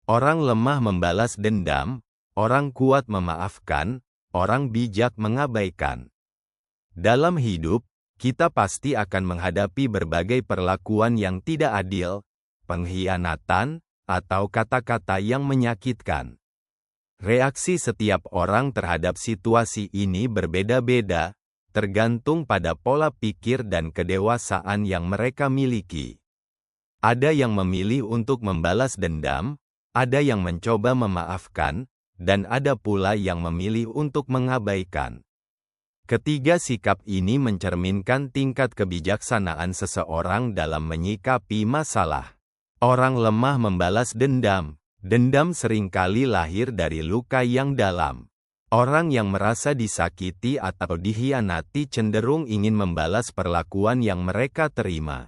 Orang lemah membalas dendam, orang kuat memaafkan, orang bijak mengabaikan. Dalam hidup, kita pasti akan menghadapi berbagai perlakuan yang tidak adil, pengkhianatan, atau kata-kata yang menyakitkan. Reaksi setiap orang terhadap situasi ini berbeda-beda, tergantung pada pola pikir dan kedewasaan yang mereka miliki. Ada yang memilih untuk membalas dendam, ada yang mencoba memaafkan, dan ada pula yang memilih untuk mengabaikan. Ketiga sikap ini mencerminkan tingkat kebijaksanaan seseorang dalam menyikapi masalah. Orang lemah membalas dendam. Dendam seringkali lahir dari luka yang dalam. Orang yang merasa disakiti atau dikhianati cenderung ingin membalas perlakuan yang mereka terima.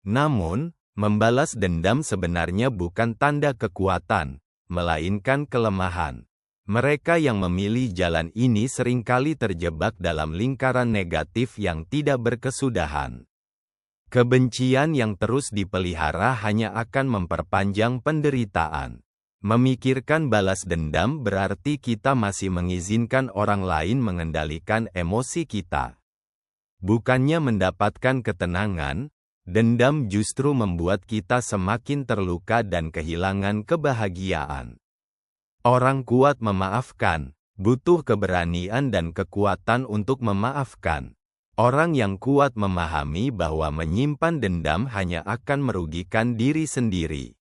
Namun, membalas dendam sebenarnya bukan tanda kekuatan, melainkan kelemahan. Mereka yang memilih jalan ini seringkali terjebak dalam lingkaran negatif yang tidak berkesudahan. Kebencian yang terus dipelihara hanya akan memperpanjang penderitaan. Memikirkan balas dendam berarti kita masih mengizinkan orang lain mengendalikan emosi kita. Bukannya mendapatkan ketenangan, dendam justru membuat kita semakin terluka dan kehilangan kebahagiaan. Orang kuat memaafkan, butuh keberanian dan kekuatan untuk memaafkan. Orang yang kuat memahami bahwa menyimpan dendam hanya akan merugikan diri sendiri.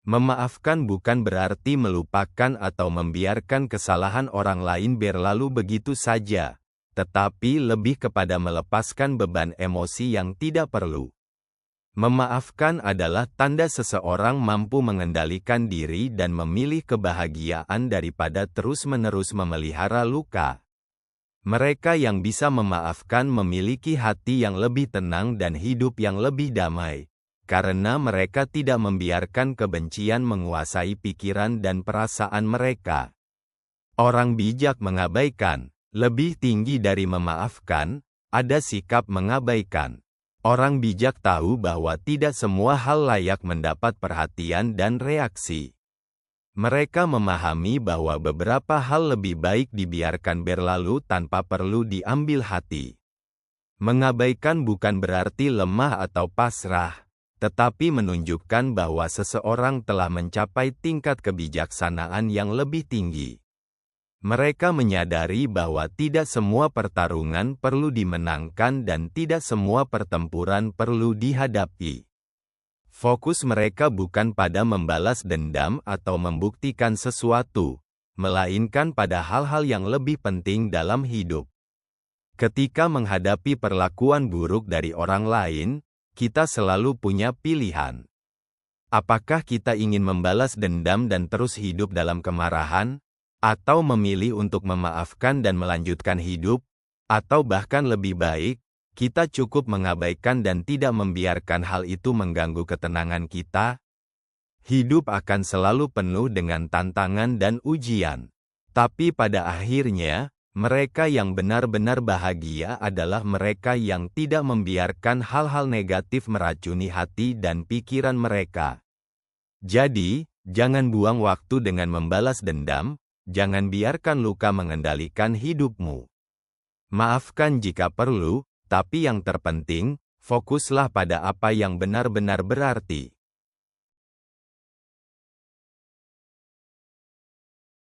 Memaafkan bukan berarti melupakan atau membiarkan kesalahan orang lain berlalu begitu saja, tetapi lebih kepada melepaskan beban emosi yang tidak perlu. Memaafkan adalah tanda seseorang mampu mengendalikan diri dan memilih kebahagiaan daripada terus-menerus memelihara luka. Mereka yang bisa memaafkan memiliki hati yang lebih tenang dan hidup yang lebih damai. Karena mereka tidak membiarkan kebencian menguasai pikiran dan perasaan mereka. Orang bijak mengabaikan, lebih tinggi dari memaafkan, ada sikap mengabaikan. Orang bijak tahu bahwa tidak semua hal layak mendapat perhatian dan reaksi. Mereka memahami bahwa beberapa hal lebih baik dibiarkan berlalu tanpa perlu diambil hati. Mengabaikan bukan berarti lemah atau pasrah, tetapi menunjukkan bahwa seseorang telah mencapai tingkat kebijaksanaan yang lebih tinggi. Mereka menyadari bahwa tidak semua pertarungan perlu dimenangkan dan tidak semua pertempuran perlu dihadapi. Fokus mereka bukan pada membalas dendam atau membuktikan sesuatu, melainkan pada hal-hal yang lebih penting dalam hidup. Ketika menghadapi perlakuan buruk dari orang lain, kita selalu punya pilihan. Apakah kita ingin membalas dendam dan terus hidup dalam kemarahan, atau memilih untuk memaafkan dan melanjutkan hidup, atau bahkan lebih baik, kita cukup mengabaikan dan tidak membiarkan hal itu mengganggu ketenangan kita? Hidup akan selalu penuh dengan tantangan dan ujian. Tapi pada akhirnya, mereka yang benar-benar bahagia adalah mereka yang tidak membiarkan hal-hal negatif meracuni hati dan pikiran mereka. Jadi, jangan buang waktu dengan membalas dendam, jangan biarkan luka mengendalikan hidupmu. Maafkan jika perlu, tapi yang terpenting, fokuslah pada apa yang benar-benar berarti.